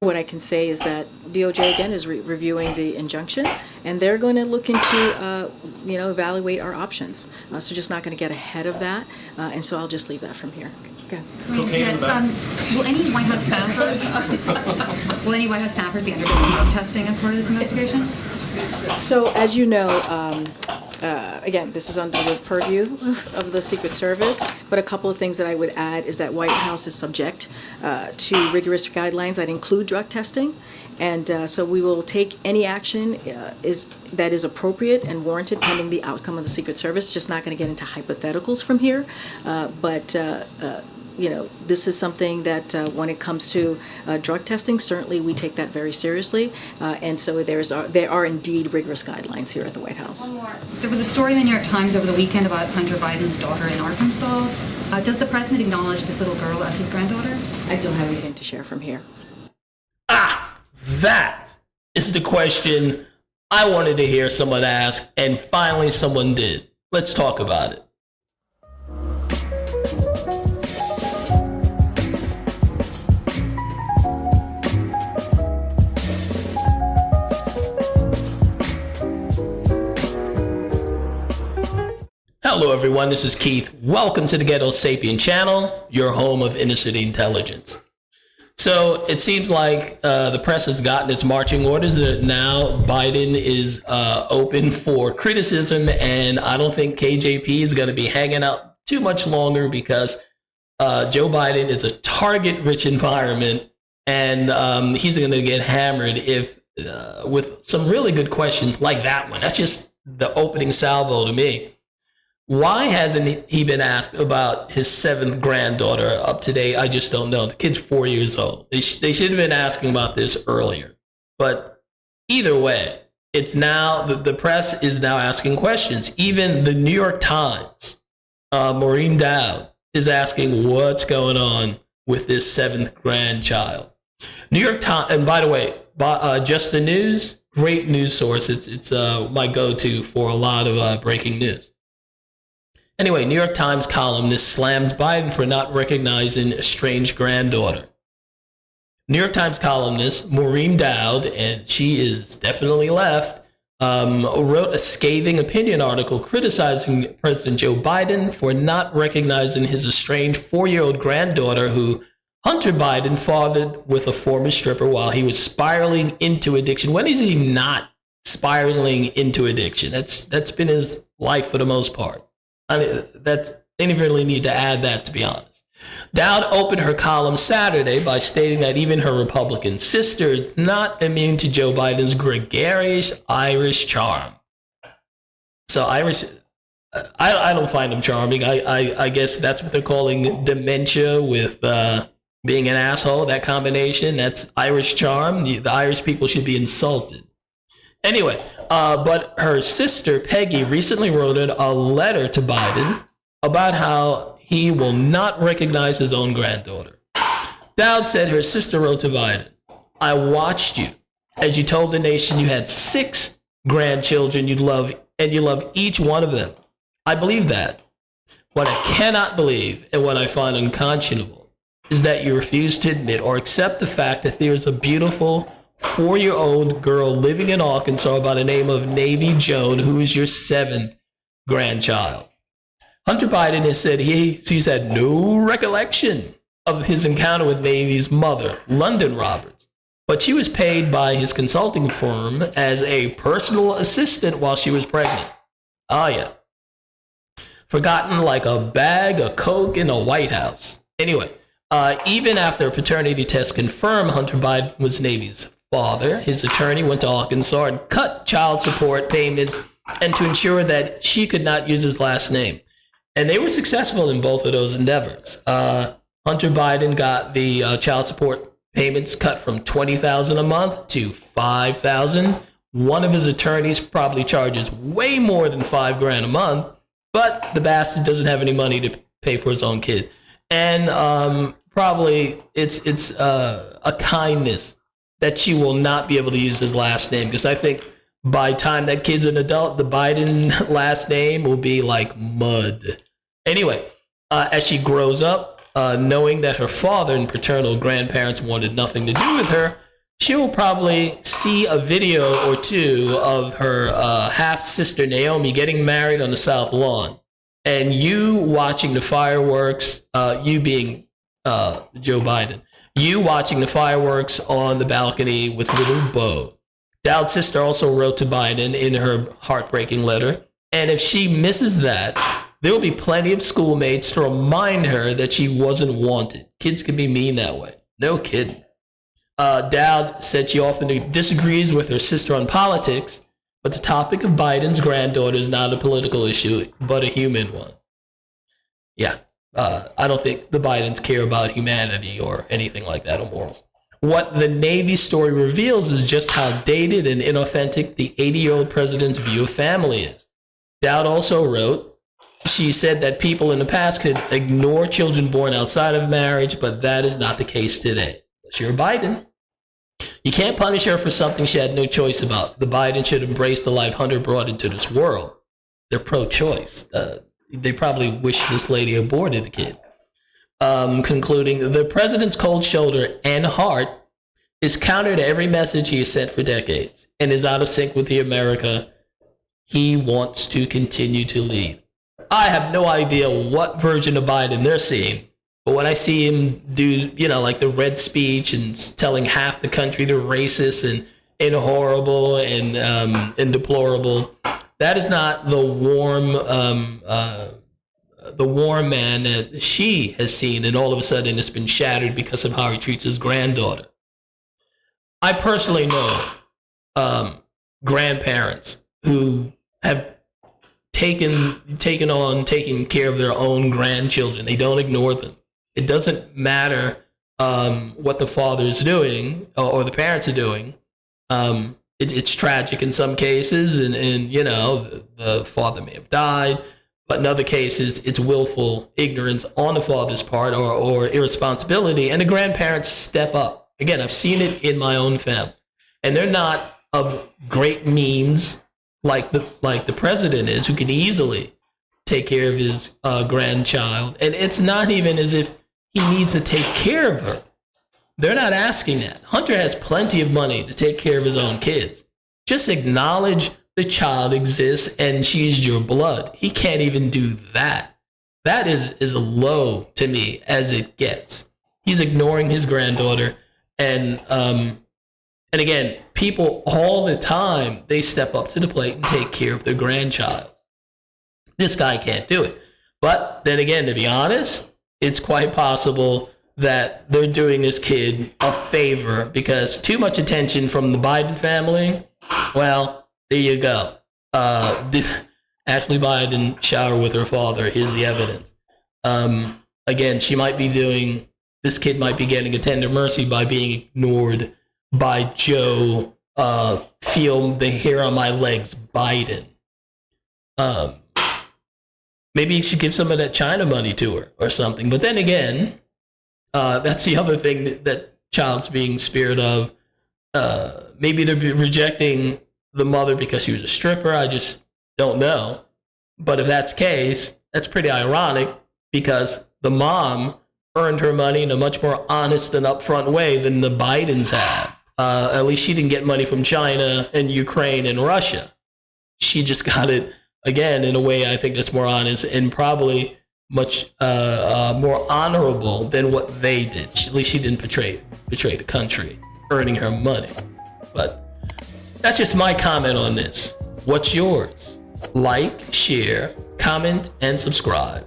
What I can say is that DOJ again is reviewing the injunction, and they're going to look into, evaluate our options. So just not going to get ahead of that, and so I'll just leave that from here. Okay. Will any White House staffers be undergoing drug testing as part of this investigation? So as you know, again, this is under the purview of the Secret Service, but a couple of things that I would add is that White House is subject to rigorous guidelines that include drug testing, and so we will take any action that is appropriate and warranted pending the outcome of the Secret Service. Just not going to get into hypotheticals from here, but this is something that when it comes to drug testing, certainly we take that very seriously. And so there are indeed rigorous guidelines here at the White House. One more. There was a story in the New York Times over the weekend about Hunter Biden's daughter in Arkansas. Does the president acknowledge this little girl as his granddaughter? I don't have anything to share from here. That is the question I wanted to hear someone ask, and finally someone did. Let's talk about it. Hello everyone, this is Keith. Welcome to the Ghetto Sapien channel, your home of inner city intelligence. So it seems like the press has gotten its marching orders that now Biden is open for criticism, and I don't think KJP is going to be hanging out too much longer because Joe Biden is a target-rich environment, and he's going to get hammered if with some really good questions like that one. That's just the opening salvo to me. Why hasn't he been asked about his 7th granddaughter up to date? I just don't know. The kid's 4 years old. They should have been asking about this earlier. But either way, it's now the press is now asking questions. Even the New York Times, Maureen Dowd, is asking what's going on with this 7th grandchild. New York Times, and by the way, Just the News, great news source. It's my go-to for a lot of breaking news. Anyway, New York Times columnist slams Biden for not recognizing a strange granddaughter. New York Times columnist Maureen Dowd, and she is definitely left, wrote a scathing opinion article criticizing President Joe Biden for not recognizing his estranged 4-year-old granddaughter who Hunter Biden fathered with a former stripper while he was spiraling into addiction. When is he not spiraling into addiction? That's been his life for the most part. I mean, they didn't really need to add that, to be honest. Dowd opened her column Saturday by stating that even her Republican sister is not immune to Joe Biden's gregarious Irish charm. So Irish, I don't find him charming. I guess that's what they're calling dementia with being an asshole, that combination. That's Irish charm. The Irish people should be insulted. Anyway, but her sister, Peggy, recently wrote a letter to Biden about how he will not recognize his own granddaughter. Dowd said her sister wrote to Biden, "I watched you as you told the nation you had 6 grandchildren you love, and you love each one of them. I believe that. What I cannot believe, and what I find unconscionable, is that you refuse to admit or accept the fact that there is a beautiful 4-year-old girl living in Arkansas by the name of Navy Joan, who is your 7th grandchild." Hunter Biden has said he's had no recollection of his encounter with Navy's mother, London Roberts, but she was paid by his consulting firm as a personal assistant while she was pregnant. Oh yeah. Forgotten like a bag of Coke in the White House. Anyway, even after a paternity test confirmed Hunter Biden was Navy's father, his attorney went to Arkansas and cut child support payments and to ensure that she could not use his last name. And they were successful in both of those endeavors. Hunter Biden got the child support payments cut from $20,000 a month to $5,000. One of his attorneys probably charges way more than $5,000 a month, but the bastard doesn't have any money to pay for his own kid. And probably it's a kindness that she will not be able to use his last name, because I think by the time that kid's an adult, the Biden last name will be like mud. Anyway, as she grows up, knowing that her father and paternal grandparents wanted nothing to do with her, she will probably see a video or two of her half sister Naomi getting married on the South Lawn, and you watching the fireworks. You being Joe Biden, you watching the fireworks on the balcony with little Bo. Dowd's sister also wrote to Biden in her heartbreaking letter, and if she misses that, there will be plenty of schoolmates to remind her that she wasn't wanted. Kids can be mean that way. No kidding. Dowd said she often disagrees with her sister on politics, but the topic of Biden's granddaughter is not a political issue, but a human one. Yeah, I don't think the Bidens care about humanity or anything like that or morals. What the Navy story reveals is just how dated and inauthentic the 80-year-old president's view of family is. Dowd also wrote, she said that people in the past could ignore children born outside of marriage, but that is not the case today. Unless you're Biden. You can't punish her for something she had no choice about. The Biden should embrace the life Hunter brought into this world. They're pro-choice. They probably wish this lady aborted the kid. Concluding, the president's cold shoulder and heart is counter to every message he has sent for decades and is out of sync with the America he wants to continue to lead. I have no idea what version of Biden they're seeing, but when I see him do, like the red speech and telling half the country they're racist and horrible and deplorable, that is not the warm man that she has seen, and all of a sudden it's been shattered because of how he treats his granddaughter. I personally know grandparents who have taken care of their own grandchildren. They don't ignore them. It doesn't matter what the father is doing or the parents are doing. It's tragic in some cases, and the father may have died. But in other cases, it's willful ignorance on the father's part or irresponsibility, and the grandparents step up. Again, I've seen it in my own family, and they're not of great means like the president is, who can easily take care of his grandchild. And it's not even as if he needs to take care of her. They're not asking that. Hunter has plenty of money to take care of his own kids. Just acknowledge the child exists and she's your blood. He can't even do that. That is low to me as it gets. He's ignoring his granddaughter, and again, people all the time, they step up to the plate and take care of their grandchild. This guy can't do it. But then again, to be honest, it's quite possible that they're doing this kid a favor, because too much attention from the Biden family, well, there you go. Did Ashley Biden shower with her father? Here's the evidence. Again, this kid might be getting a tender mercy by being ignored by Joe, feel the hair on my legs, Biden. Maybe you should give some of that China money to her or something. But then again, that's the other thing that child's being spared of. Maybe they're rejecting the mother because she was a stripper. I just don't know. But if that's the case, that's pretty ironic, because the mom earned her money in a much more honest and upfront way than the Bidens have. At least she didn't get money from China and Ukraine and Russia. She just got it, again, in a way I think that's more honest and probably much more honorable than what they did. At least she didn't betray the country, earning her money. But that's just my comment on this. What's yours? Like, share, comment, and subscribe.